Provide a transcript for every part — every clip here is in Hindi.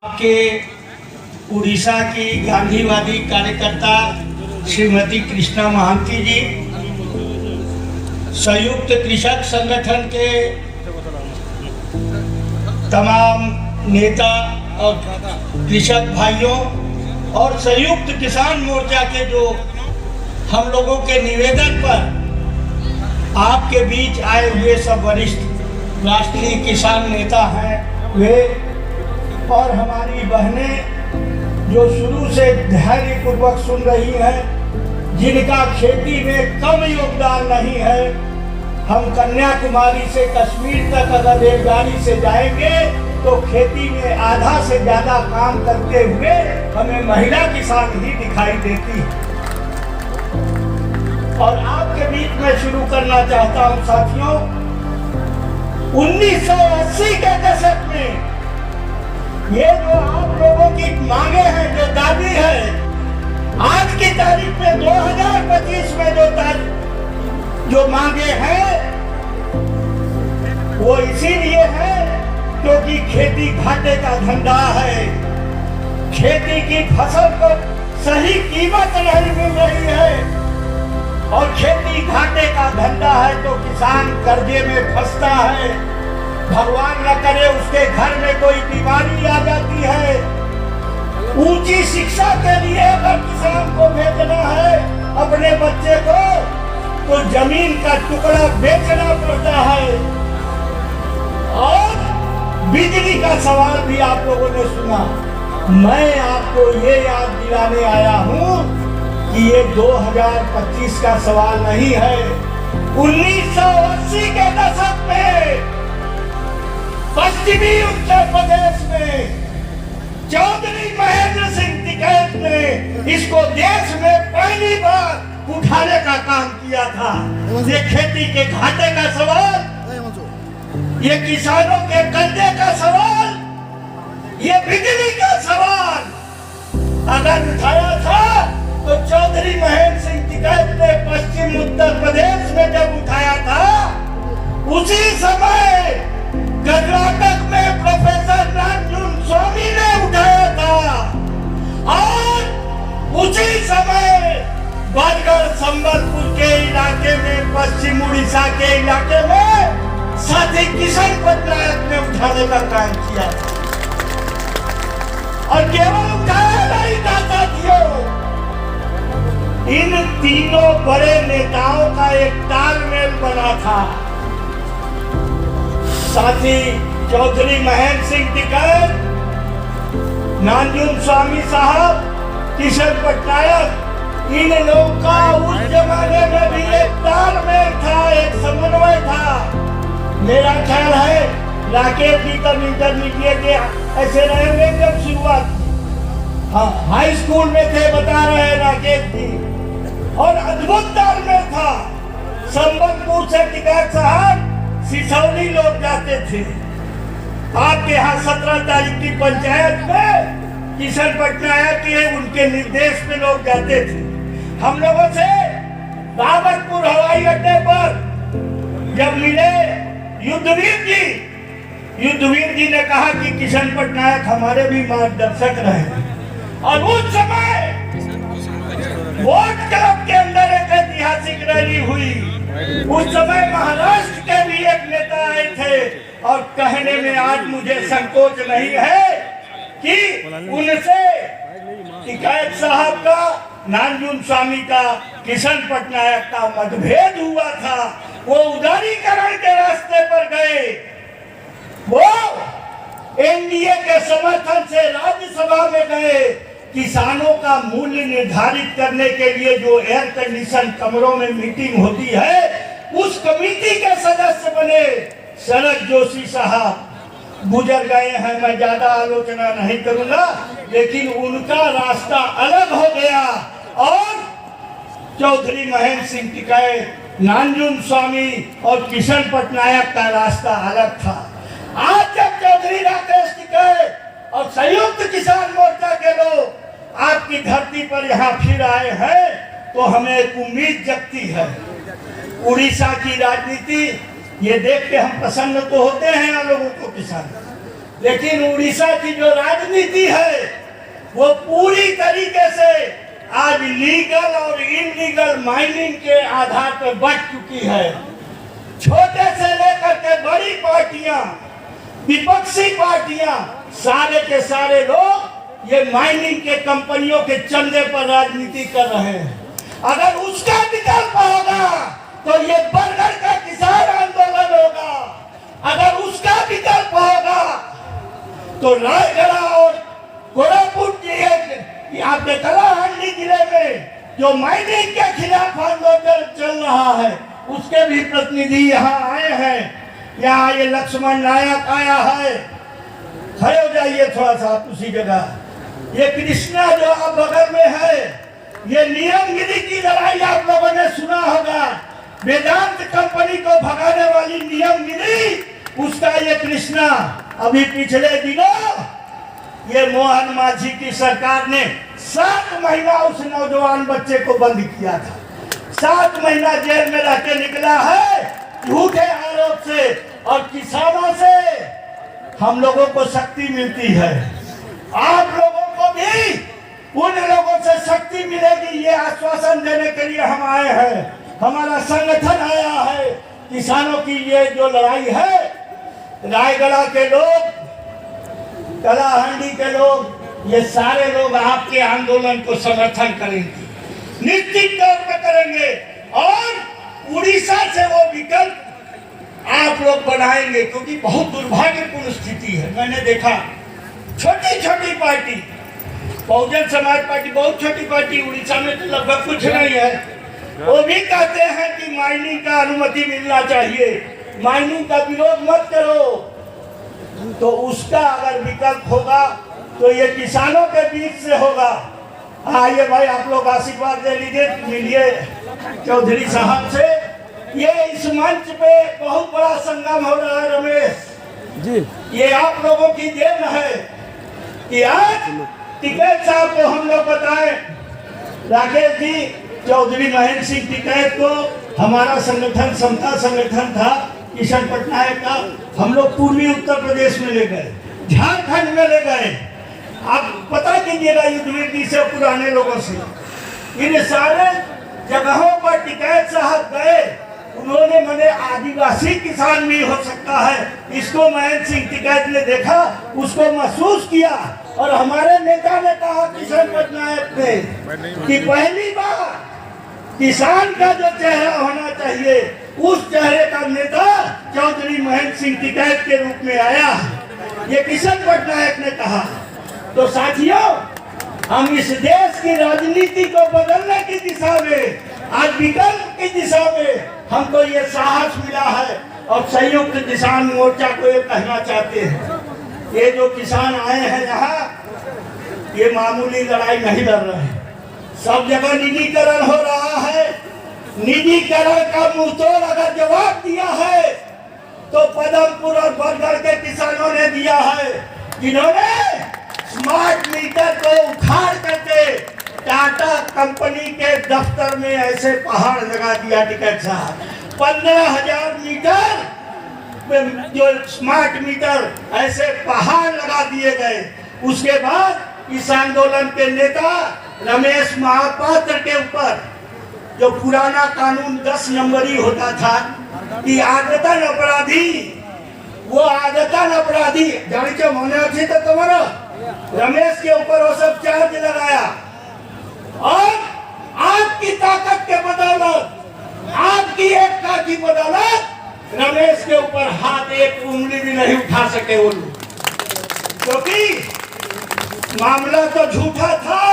के उड़ीसा की गांधीवादी कार्यकर्ता श्रीमती कृष्णा महांती जी, संयुक्त कृषक संगठन के तमाम नेता और कृषक भाइयों और संयुक्त किसान मोर्चा के जो हम लोगों के निवेदन पर आपके बीच आए हुए सब वरिष्ठ राष्ट्रीय किसान नेता हैं वे और हमारी बहनें जो शुरू से धैर्यपूर्वक सुन रही हैं, जिनका खेती में कम योगदान नहीं है। हम कन्याकुमारी से कश्मीर तक अगर रेलगाड़ी से जाएंगे तो खेती में आधा से ज्यादा काम करते हुए हमें महिला किसान ही दिखाई देती है। और आपके बीच में शुरू करना चाहता हूं साथियों, 1980 के दशक में ये जो आप लोगों की मांगे हैं, जो दाबी है, आज की तारीख में 2025 में जो मांगे हैं वो इसीलिए है क्योंकि खेती घाटे का धंधा है। खेती की फसल को सही कीमत नहीं मिल रही है और खेती घाटे का धंधा है तो किसान कर्जे में फंसता है। भगवान न करे उसके घर में कोई बीमारी आ जाती है। ऊंची शिक्षा के लिए अगर किसान को भेजना है अपने बच्चे को तो जमीन का टुकड़ा बेचना पड़ता है। और बिजली का सवाल भी आप लोगों ने सुना। मैं आपको ये याद दिलाने आया हूँ कि ये 2025 का सवाल नहीं है। 1980 के दशक में पश्चिमी उत्तर प्रदेश में चौधरी महेंद्र सिंह टिकैत ने इसको देश में पहली बार उठाने का काम किया था। ये खेती के घाटे का सवाल, ये किसानों के कर्जे का सवाल, ये बिजली का सवाल अगर उठाया था तो चौधरी महेंद्र सिंह टिकैत ने पश्चिम उत्तर प्रदेश में जब उठाया था, उसी समय कर्नाटक में प्रोफेसर नारायणस्वामी ने उठाया था और उसी समय बरगढ़ संबलपुर के इलाके में, पश्चिम उड़ीसा के इलाके में साथी किशन पटनायक ने उठाने का काम किया था। और केवल उठाया नहीं था साथियों, इन तीनों बड़े नेताओं का एक तालमेल बना था। साथी चौधरी महेंद्र सिंह टिकैत, नारायणस्वामी साहब, किशन पटनायक, इन लोगों का उस जमाने में भी एक तालमेल था, एक समन्वय था। मेरा ख्याल है राकेश जी तब इंटरमीडिएट के ऐसे रहे जब शुरुआत, हाँ हाई स्कूल में थे, बता रहे हैं राकेश जी। और अद्भुत तालमेल था। संबलपुर से टिकैत साहब सिसौली लोग जाते थे। आपके यहाँ 17 तारीख की पंचायत में किशन पटनायक के उनके निर्देश में लोग जाते थे। हम लोगों से बाबतपुर हवाई अड्डे पर जब मिले युद्धवीर जी ने कहा कि किशन पटनायक हमारे भी मार्गदर्शक रहे। और उस समय वोट क्लब के अंदर एक ऐतिहासिक रैली हुई। उस समय महाराष्ट्र के भी एक नेता आए थे और कहने में आज मुझे संकोच नहीं है कि उनसे टिकैत साहब का, नारायणस्वामी का, किशन पटनायक का मतभेद हुआ था। वो उदारीकरण के रास्ते पर गए। वो एनडीए के समर्थन से राज्यसभा में गए। किसानों का मूल्य निर्धारित करने के लिए जो एयर कंडीशन कमरों में मीटिंग होती है, उस कमेटी के सदस्य बने शरद जोशी साहब। गुजर गए हैं, मैं ज्यादा आलोचना नहीं करूंगा, लेकिन उनका रास्ता अलग हो गया और चौधरी महेंद्र सिंह टिकैत, नारायणस्वामी और किशन पटनायक का रास्ता अलग था। आज जब चौधरी राकेश टिकैत और संयुक्त किसान मोर्चा के लोग आपकी धरती पर यहाँ फिर आए हैं तो हमें एक उम्मीद जगती है। उड़ीसा की राजनीति ये देख के हम प्रसन्न तो होते हैं, हम लोगों को किसान, लेकिन उड़ीसा की जो राजनीति है वो पूरी तरीके से आज लीगल और इनलीगल माइनिंग के आधार पर बढ़ चुकी है। छोटे से लेकर के बड़ी पार्टियां, विपक्षी पार्टियां, सारे के सारे लोग ये माइनिंग के कंपनियों के चंदे पर राजनीति कर रहे हैं। अगर उसका विकल्प होगा तो ये बरगढ़ का किसान आंदोलन होगा। अगर उसका विकल्प होगा तो रायगढ़ और कोरापुट आपके कलाहांडी जिले में जो माइनिंग के खिलाफ आंदोलन चल रहा है उसके भी प्रतिनिधि यहाँ आए हैं। यहाँ ये लक्ष्मण नायक आया है, खड़े हो जाइए थोड़ा सा उसी जगह। ये कृष्णा जो आप बगल में है, ये नियमगिरी की लड़ाई आप लोगों ने सुना होगा। वेदांत कंपनी को भगाने वाली नियमगिरी, उसका ये कृष्णा। अभी पिछले दिनों ये मोहन मांझी की सरकार ने 7 महीना उस नौजवान बच्चे को बंद किया था। 7 महीना जेल में रह के निकला है झूठे आरोप से। और किसानों से हम लोगों को शक्ति मिलती है, आप लोगों को भी उन लोगों से शक्ति मिलेगी, ये आश्वासन देने के लिए हम आए हैं। हमारा संगठन आया है। किसानों की ये जो लड़ाई है, रायगढ़ के लोग, कलाहांडी के लोग, ये सारे लोग आपके आंदोलन को समर्थन करेंगे, निश्चित तौर पर करेंगे। और उड़ीसा से वो विकल्प आप लोग बनाएंगे, क्योंकि बहुत दुर्भाग्यपूर्ण स्थिति है। मैंने देखा छोटी छोटी पार्टी, बहुजन समाज पार्टी बहुत छोटी पार्टी, उड़ीसा में तो लगभग कुछ नहीं है, वो भी कहते हैं कि माइनिंग का अनुमति मिलना चाहिए, माइनिंग का विरोध मत करो। तो उसका अगर विकल्प होगा तो ये किसानों के बीच से होगा। आइए भाई आप लोग आशीर्वाद दे लीजिए, मिलिए चौधरी साहब से। ये इस मंच पे बहुत बड़ा संगम हो रहा है रमेश जी, ये आप लोगों की देन है कि आज टिकैत साहब को हम लोग बताएं, राकेश जी, चौधरी महेंद्र सिंह टिकैत को हमारा संगठन समता संगठन था किशन पटनायक का, हम लोग पूर्वी उत्तर प्रदेश में ले गए, झारखंड में ले गए। आप पता कीजिएगा युद्धवीर से पुराने लोगों से, इन सारे जगहों पर टिकैत साहब गए। उन्होंने मैंने आदिवासी किसान भी हो सकता है, इसको महेंद्र सिंह टिकैत ने देखा, उसको महसूस किया। और हमारे नेता ने कहा किशन पटनायक ने कि पहली बार किसान का जो चेहरा होना चाहिए, उस चेहरे का नेता चौधरी महेंद्र सिंह टिकैत के रूप में आया, ये किशन पटनायक ने कहा। तो साथियों, हम इस देश की राजनीति को बदलने की दिशा में, आज विकल्प की दिशा में हमको ये साहस मिला है। और संयुक्त किसान मोर्चा को ये कहना चाहते हैं, ये जो किसान आए हैं यहाँ, ये मामूली लड़ाई नहीं लड़ रहे हैं। सब जगह निजीकरण हो रहा है। निजीकरण का मुंहतोड़ अगर जवाब दिया है तो पदमपुर और बरगढ़ के किसानों ने दिया है, जिन्होंने स्मार्ट मीटर को उखाड़ करके टाटा कंपनी के दफ्तर में ऐसे पहाड़ लगा दिया। टिकैत साहब 15,000 मीटर जो स्मार्ट मीटर ऐसे पहाड़ लगा दिए गए। उसके बाद इस आंदोलन के नेता रमेश महापात्र के ऊपर जो पुराना कानून 10 नंबरी होता था कि आदतन अपराधी, वो आदतन अपराधी जानी के होने अच्छी तो तुम्हारा रमेश के ऊपर वो सब चार्ज लगाया। और आपकी ताकत के बदौलत, आपकी एकता की बदौलत रमेश के ऊपर हाथ एक उंगली भी नहीं उठा सके वो लोग, क्योंकि मामला तो झूठा था,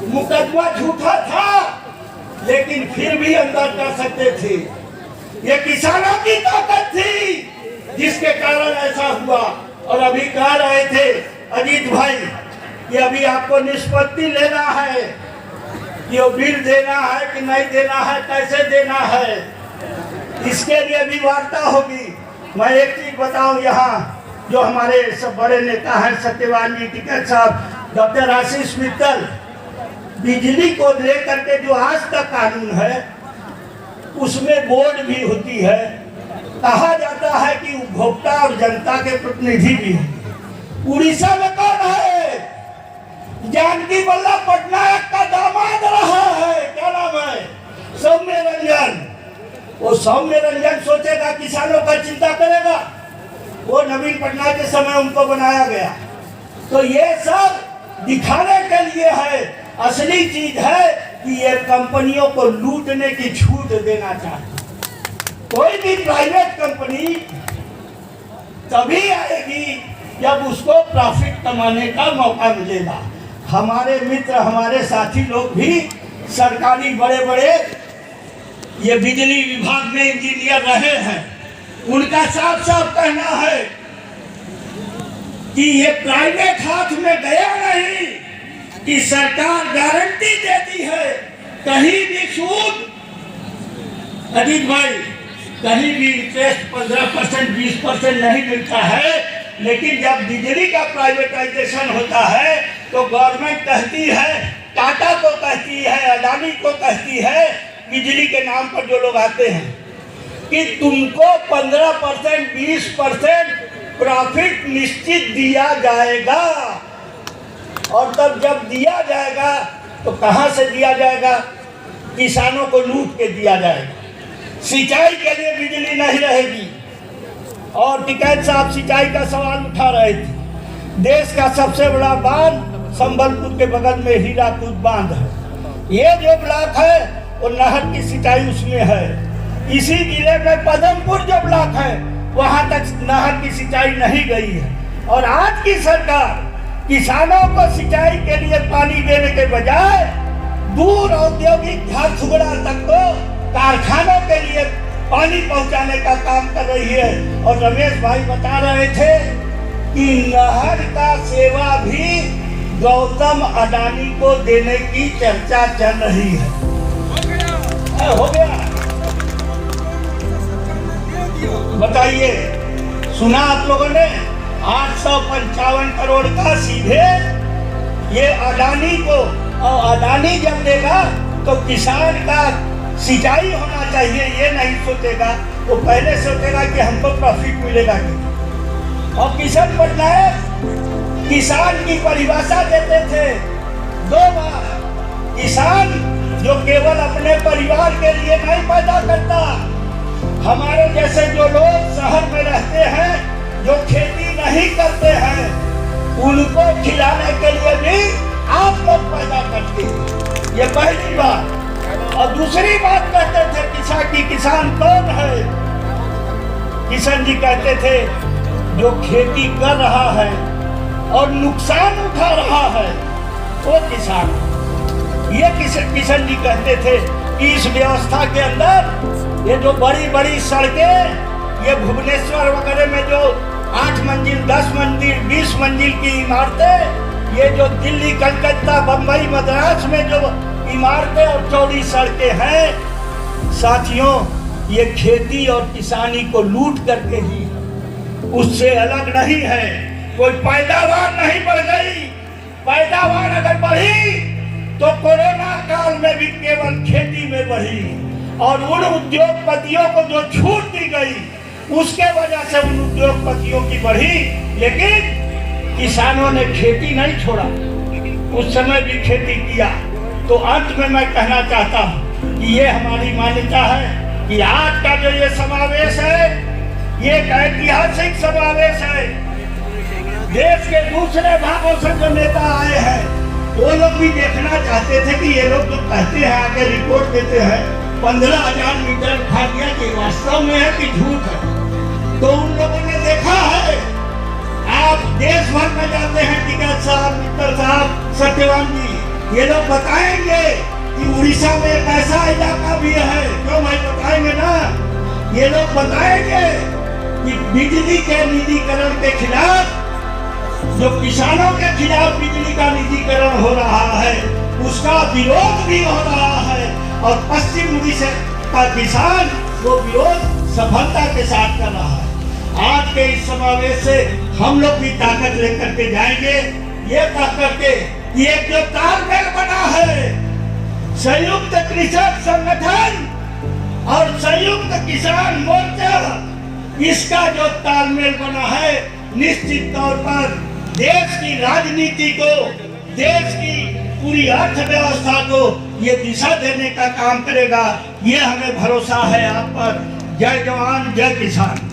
मुकदमा झूठा था, लेकिन फिर भी अंदर कर सकते थे। ये किसानों की ताकत थी जिसके कारण ऐसा हुआ। और अभी कह रहे थे अजीत भाई कि अभी आपको निष्पत्ति लेना है कि वो बिल देना है कि नहीं देना है, कैसे देना है, इसके लिए भी वार्ता होगी। मैं एक चीज बताऊं, यहाँ जो हमारे सब बड़े नेता हैं, सत्यवान जी, टिकैत साहब, डॉक्टर आशीष मित्तल, बिजली को लेकर के जो आज तक कानून है उसमें बोर्ड भी होती है। कहा जाता है कि उपभोक्ता और जनता के प्रतिनिधि भी हैं। उड़ीसा में कौन है? जानकी वल्लभ पटनायक का दामाद रहा है, क्या नाम है? सौम्य रंजन। वो सौम्य रंजन सोचेगा किसानों का चिंता करेगा? वो नवीन पटनायक के समय उनको बनाया गया। तो ये सब दिखाने के लिए है। असली चीज है कि ये कंपनियों को लूटने की छूट देना चाहते। कोई भी प्राइवेट कंपनी तभी आएगी जब उसको प्रॉफिट कमाने का मौका मिलेगा। हमारे मित्र, हमारे साथी लोग भी सरकारी बड़े बड़े ये बिजली विभाग में इंजीनियर रहे हैं। उनका साफ साफ कहना है कि ये प्राइवेट हाथ में गया नहीं, कि सरकार गारंटी देती है कहीं भी सूद, अजीत भाई, कहीं भी इंटरेस्ट 15% 20% नहीं मिलता है। लेकिन जब बिजली का प्राइवेटाइजेशन होता है तो गवर्नमेंट कहती है, टाटा को कहती है, अडानी को कहती है, बिजली के नाम पर जो लोग आते हैं, कि तुमको 15% 20% प्रॉफिट निश्चित दिया जाएगा। और तब जब दिया जाएगा तो कहां से दिया जाएगा? किसानों को लूट के दिया जाएगा। सिंचाई के लिए बिजली नहीं रहेगी। और टिकैत साहब सिंचाई का सवाल उठा रहे थे। देश का सबसे बड़ा बांध संबलपुर के बगल में हीराकुद बांध है। ये जो ब्लॉक है वो नहर की सिंचाई उसमें है। इसी जिले में पदमपुर जो ब्लॉक है वहां तक नहर की सिंचाई नहीं गई है। और आज की सरकार किसानों को सिंचाई के लिए पानी देने के बजाय दूर औद्योगिक झारसुगड़ा तक को कारखानों के लिए पानी पहुंचाने का काम कर रही है। और रमेश भाई बता रहे थे कि नहर का सेवा भी गौतम अडानी को देने की चर्चा चल रही है। हो गया, बताइए, सुना आप लोगों ने? 855 करोड़ का सीधे ये अडानी को, और अडानी जब देगा तो किसान का सिंचाई होना चाहिए, ये नहीं सोचेगा। वो पहले सोचेगा कि हमको प्रॉफिट मिलेगा कि। और किशन पटनायक किसान की परिभाषा देते थे 2 बार। किसान जो केवल अपने परिवार के लिए नहीं पैदा करता, हमारे जैसे जो लोग शहर में रहते हैं, जो खेती नहीं करते हैं, उनको खिलाने के लिए भी आप लोग पैदा करते हैं। ये पहली बात। और दूसरी बात कहते थे किसान कौन है? किशन जी कहते थे जो खेती कर रहा है और नुकसान उठा रहा है वो किसान। ये किशन जी कहते थे कि इस व्यवस्था के अंदर ये जो बड़ी बड़ी सड़कें, ये भुवनेश्वर वगैरह में जो 8 मंजिल 10 मंजिल 20 मंजिल की इमारतें, ये जो दिल्ली कलकत्ता बम्बई मद्रास में जो इमारतें और चौड़ी सड़कें हैं, साथियों, ये खेती और किसानी को लूट करके ही, उससे अलग नहीं है। कोई पैदावार नहीं बढ़ गई। पैदावार अगर बढ़ी तो कोरोना काल में भी केवल खेती में बढ़ी। और उन उद्योगपतियों को जो छूट दी गई उसके वजह से उन उद्योगपतियों की बढ़ी, लेकिन किसानों ने खेती नहीं छोड़ा, उस समय भी खेती किया। तो अंत में मैं कहना चाहता हूँ कि ये हमारी मान्यता है कि आज का जो ये समावेश है, ये एक ऐतिहासिक समावेश है। देश के दूसरे भागों से जो नेता आए हैं वो लोग भी देखना चाहते थे कि ये लोग जो कहते हैं, आगे रिपोर्ट देते हैं 15,000 मीटर उठा दिया, कि वास्तव में है कि झूठ है। तो उन लोगों ने देखा है। आप देश भर में जाते हैं, टिकैत साहब, मित्तल साहब, सत्यवान जी, ये लोग बताएंगे कि उड़ीसा में एक ऐसा इलाका भी है, क्यों भाई बताएंगे ना। ये लोग बताएंगे कि बिजली के निजीकरण के खिलाफ, जो किसानों के खिलाफ बिजली का निजीकरण हो रहा है, उसका विरोध भी हो रहा है। और पश्चिम उड़ीसा का किसान वो विरोध सफलता के साथ कर रहा है। आज के इस समावेश से हम लोग भी ताकत लेकर के जाएंगे, ये कह करके कि एक जो तालमेल बना है संयुक्त कृषक संगठन और संयुक्त किसान मोर्चा, इसका जो तालमेल बना है, निश्चित तौर पर देश की राजनीति को, देश की पूरी अर्थव्यवस्था को ये दिशा देने का काम करेगा। ये हमें भरोसा है आप पर। जय जवान जय किसान।